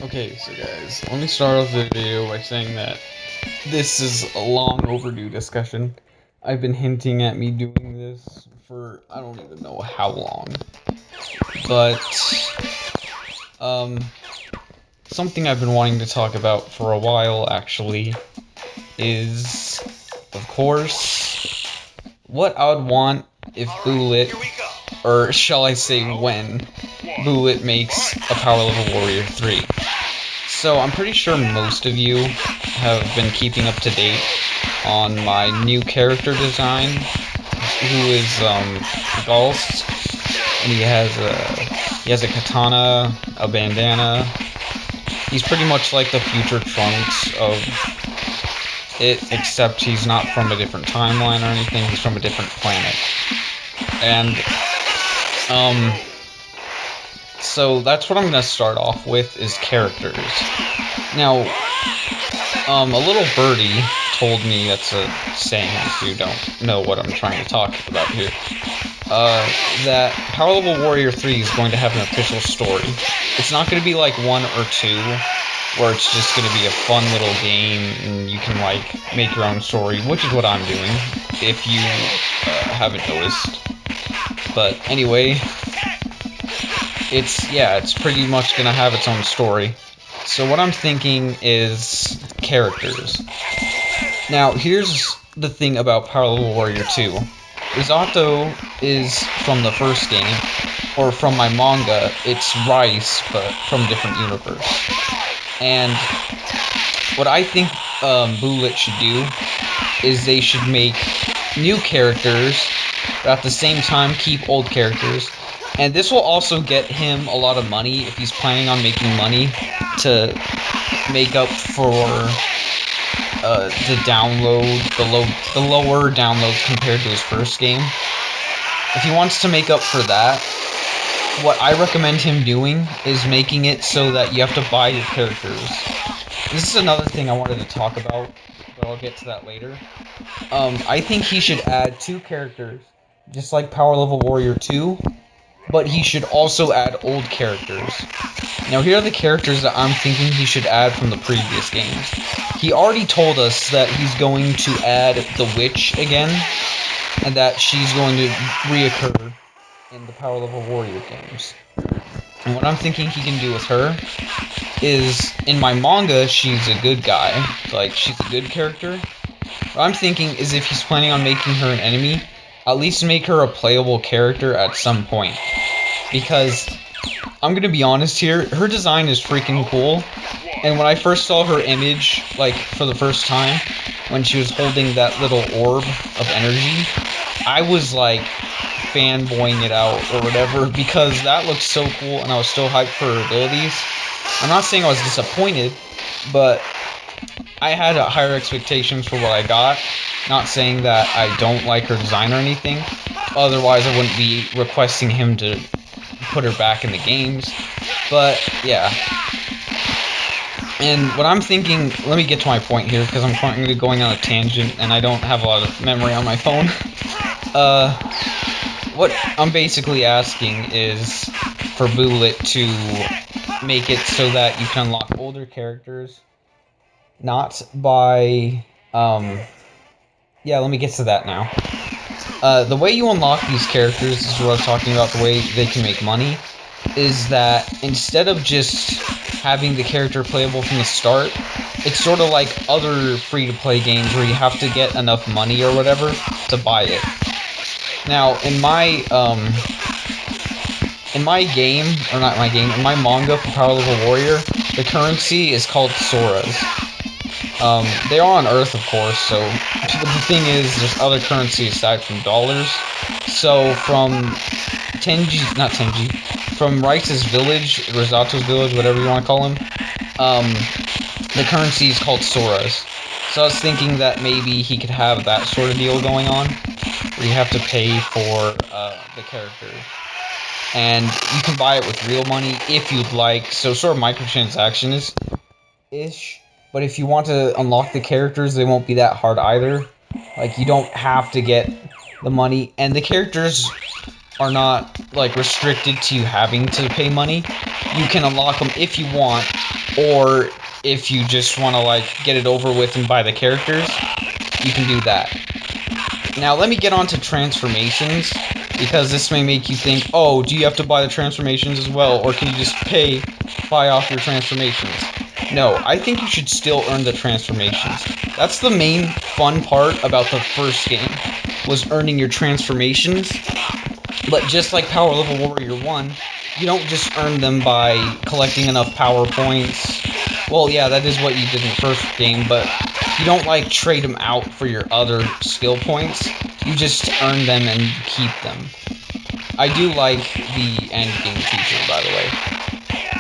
Okay, so guys, let me start off the video by saying that this is a long overdue discussion. I've been hinting at me doing this for I don't even know how long. But, um, something I've been wanting to talk about for a while, actually, is, of course, what I would want if Bullet, or shall I say when, Bullet makes a Power Level Warrior 3. So I'm pretty sure most of you have been keeping up to date on my new character design, who is Gulst, and he has a katana, a bandana. He's pretty much like the future Trunks of it, except he's not from a different timeline or anything. He's from a different planet, and so that's what I'm gonna start off with is characters. Now, a little birdie told me, that's a saying if you don't know what I'm trying to talk about here, that Power Level Warrior 3 is going to have an official story. It's not going to be like 1 or 2, where it's just going to be a fun little game and you can, like, make your own story, which is what I'm doing, if you haven't noticed. But anyway, it's pretty much going to have its own story. So what I'm thinking is characters. Now, here's the thing about Power Level Warrior 2. Risato is from the first game, or from my manga, it's Rice, but from a different universe. And what I think Bullet should do is they should make new characters, but at the same time keep old characters. And this will also get him a lot of money if he's planning on making money to make up for the lower downloads compared to his first game. If he wants to make up for that, what I recommend him doing is making it so that you have to buy your characters. This is another thing I wanted to talk about, but I'll get to that later. I think he should add 2 characters, just like Power Level Warrior 2, but he should also add old characters. Now, here are the characters that I'm thinking he should add from the previous games. He already told us that he's going to add the Witch again, and that she's going to reoccur in the Power Level Warrior games. And what I'm thinking he can do with her is, in my manga, she's a good guy. Like, she's a good character. What I'm thinking is if he's planning on making her an enemy, at least make her a playable character at some point. Because, I'm gonna be honest here, her design is freaking cool. And when I first saw her image, like, for the first time, when she was holding that little orb of energy, I was, like, fanboying it out, or whatever, because that looked so cool, and I was so hyped for her abilities. I'm not saying I was disappointed, but I had higher expectations for what I got. Not saying that I don't like her design or anything, otherwise I wouldn't be requesting him to put her back in the games, but yeah. And what I'm thinking, let me get to my point here, because I'm currently going on a tangent, and I don't have a lot of memory on my phone. What I'm basically asking is for Bullet to make it so that you can unlock older characters, not by, yeah, let me get to that now. The way you unlock these characters, this is what I was talking about, the way they can make money, is that instead of just having the character playable from the start, it's sort of like other free-to-play games where you have to get enough money or whatever to buy it. Now, in my game, or not my game, in my manga for Power Level Warrior, the currency is called Soras. They are on Earth, of course, so the thing is, there's other currency aside from dollars. So from from Rice's village, Risato's village, whatever you want to call him, the currency is called Soras. So I was thinking that maybe he could have that sort of deal going on, where you have to pay for the character. And you can buy it with real money if you'd like, so sort of microtransaction-ish. But if you want to unlock the characters, they won't be that hard either. Like, you don't have to get the money, and the characters are not, like, restricted to you having to pay money. You can unlock them if you want, or if you just want to like get it over with and buy the characters, you can do that. Now let me get on to transformations, because this may make you think, oh, do you have to buy the transformations as well, or can you just buy off your transformations? No, I think you should still earn the transformations. That's the main fun part about the first game, was earning your transformations. But just like Power Level Warrior 1, you don't just earn them by collecting enough power points. Well, yeah, that is what you did in the first game, but you don't like trade them out for your other skill points. You just earn them and keep them. I do like the end game feature, by the way.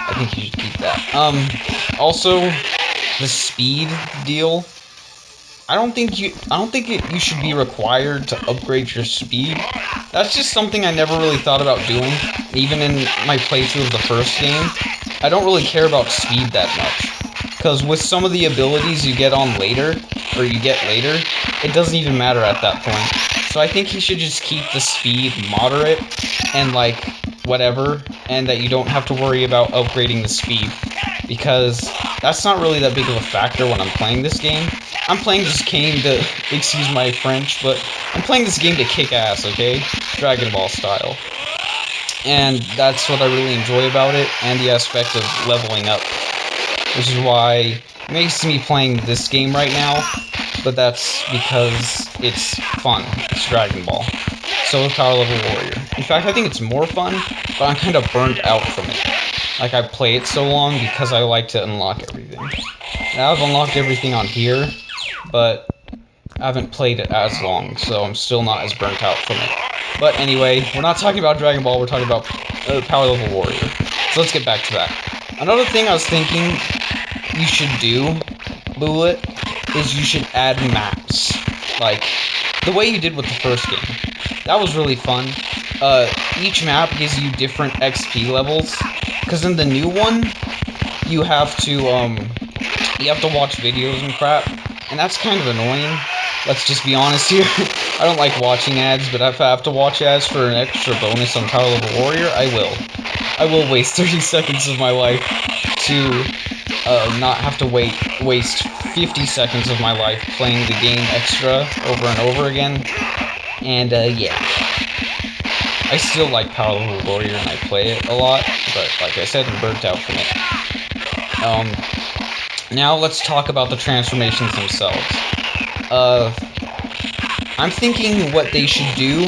I think you should keep that. Also, the speed deal. I don't think you should be required to upgrade your speed. That's just something I never really thought about doing. Even in my playthrough of the first game, I don't really care about speed that much. Because with some of the abilities you get later, it doesn't even matter at that point. So I think you should just keep the speed moderate and like whatever, and that you don't have to worry about upgrading the speed, because that's not really that big of a factor when I'm playing this game. I'm playing this game to, excuse my French, but I'm playing this game to kick ass, okay? Dragon Ball style. And that's what I really enjoy about it, and the aspect of leveling up. Which is why it makes me playing this game right now, but that's because it's fun. It's Dragon Ball. So is Power Level Warrior. In fact, I think it's more fun, but I'm kind of burnt out from it. Like, I play it so long because I like to unlock everything. Now I've unlocked everything on here, but I haven't played it as long, so I'm still not as burnt out from it. But anyway, we're not talking about Dragon Ball, we're talking about Power Level Warrior. So let's get back to that. Another thing I was thinking you should do, Bullet, is you should add maps. Like, the way you did with the first game. That was really fun. Each map gives you different XP levels, because in the new one, you have to watch videos and crap, and that's kind of annoying. Let's just be honest here. I don't like watching ads, but if I have to watch ads for an extra bonus on Power Level Warrior, I will. I will waste 30 seconds of my life to not have to waste 50 seconds of my life playing the game extra over and over again. And yeah. I still like Power Level Warrior and I play it a lot, but like I said, I'm burnt out from it. Now let's talk about the transformations themselves. I'm thinking what they should do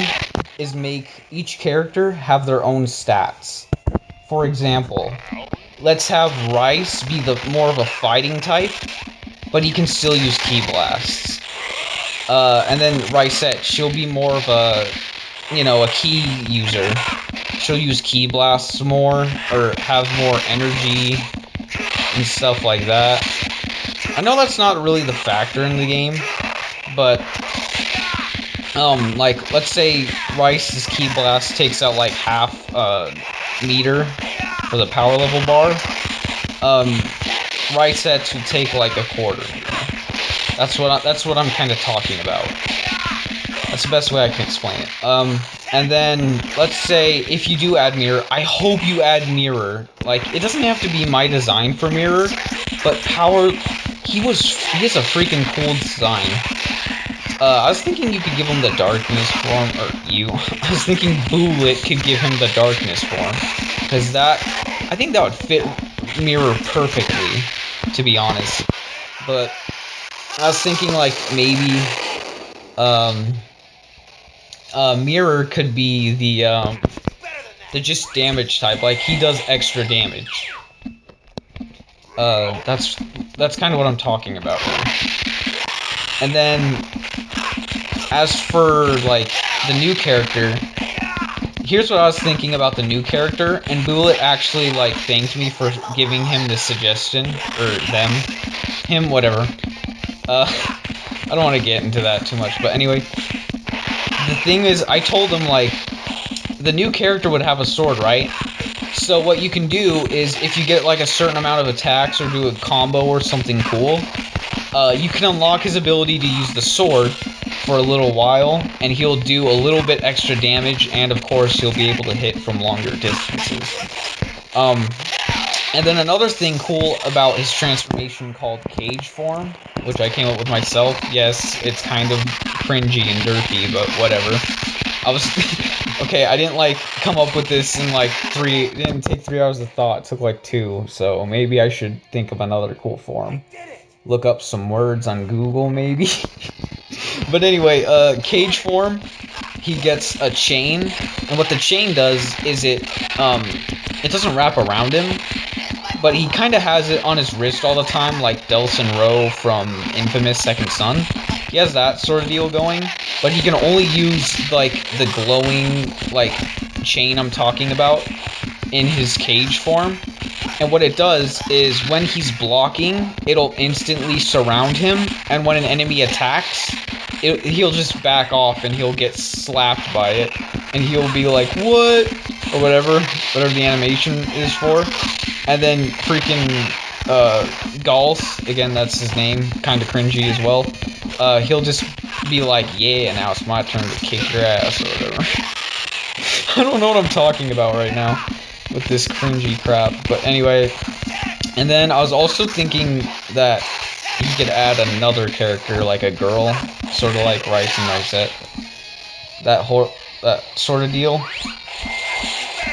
is make each character have their own stats. For example, let's have Rice be more of a fighting type, but he can still use Ki Blasts. And then Ricette, she'll be more of a Ki user. She'll use Ki Blasts more, or have more energy and stuff like that. I know that's not really the factor in the game, but like, let's say Rice's Ki Blast takes out like half meter for the power level bar. Ricette would take like a quarter. That's what I'm kind of talking about. That's the best way I can explain it. And then let's say if you do add Mirror, I hope you add Mirror. Like, it doesn't have to be my design for Mirror, but he has a freaking cool design. I was thinking you could give him the darkness form, I was thinking Bullet could give him the darkness form, because I think that would fit Mirror perfectly, to be honest. But I was thinking like maybe Mirror could be the just damage type, like he does extra damage. That's kind of what I'm talking about here. And then as for like the new character, here's what I was thinking about the new character, and Bullet actually like thanked me for giving him this suggestion, or him, whatever. I don't want to get into that too much, but anyway, the thing is, I told him like the new character would have a sword, right? So what you can do is, if you get like a certain amount of attacks or do a combo or something cool, you can unlock his ability to use the sword for a little while, and he'll do a little bit extra damage, and of course he'll be able to hit from longer distances. And then another thing cool about his transformation called Cage Form, which I came up with myself. Yes, it's kind of cringy and dirty, but whatever. I was okay. I didn't like come up with this in like it didn't take 3 hours of thought. It took like 2. So maybe I should think of another cool form. Look up some words on Google, maybe. But anyway, Cage Form. He gets a chain, and what the chain does is it doesn't wrap around him, but he kind of has it on his wrist all the time, like Delsin Rowe from Infamous Second Son. He has that sort of deal going, but he can only use like the glowing like chain I'm talking about in his cage form. And what it does is when he's blocking, it'll instantly surround him, and when an enemy attacks, he'll just back off and he'll get slapped by it, and he'll be like, what? Or whatever the animation is for. And then freaking Gauls, again, that's his name, kind of cringy as well. He'll just be like, yeah, now it's my turn to kick your ass, or whatever. I don't know what I'm talking about right now with this cringy crap, but anyway. And then I was also thinking that he could add another character, like a girl, sort of like Rice and Ricette. That sort of deal.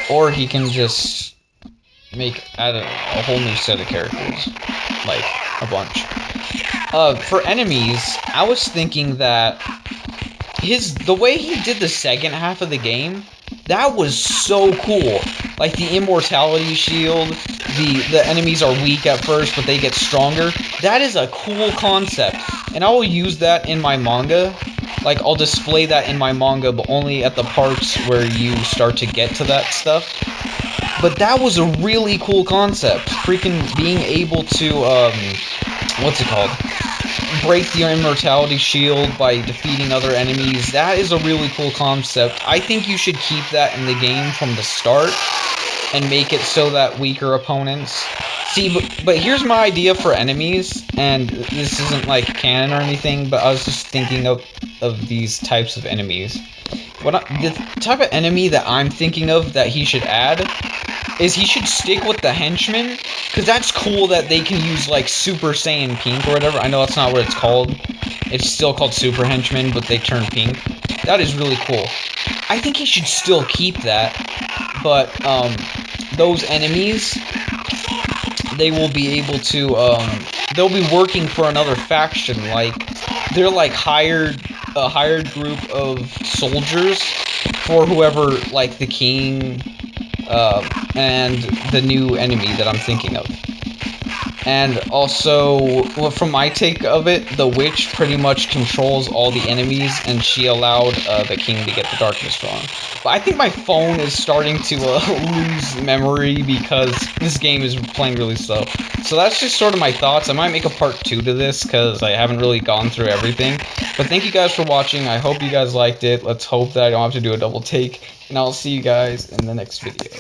Or he can just add a whole new set of characters, like a bunch. For enemies, I was thinking that the way he did the second half of the game, that was so cool. Like the immortality shield, the enemies are weak at first, but they get stronger. That is a cool concept, and I will use that in my manga. Like, I'll display that in my manga, but only at the parts where you start to get to that stuff. But that was a really cool concept. Freaking being able to, what's it called? Break the immortality shield by defeating other enemies. That is a really cool concept. I think you should keep that in the game from the start and make it so that weaker opponents... See, but here's my idea for enemies, and this isn't like canon or anything, but I was just thinking of these types of enemies. The type of enemy that I'm thinking of that he should add is he should stick with the henchmen, because that's cool that they can use like Super Saiyan Pink or whatever. I know that's not what it's called. It's still called Super Henchmen, but they turn pink. That is really cool. I think he should still keep that, but those enemies, they will be able to, they'll be working for another faction. Like, they're like a hired group of soldiers for whoever, like the king, and the new enemy that I'm thinking of. And also, well, from my take of it, the witch pretty much controls all the enemies, and she allowed the king to get the darkness strong. But I think my phone is starting to lose memory because this game is playing really slow. So that's just sort of my thoughts. I might make a part 2 to this because I haven't really gone through everything. But thank you guys for watching. I hope you guys liked it. Let's hope that I don't have to do a double take. And I'll see you guys in the next video.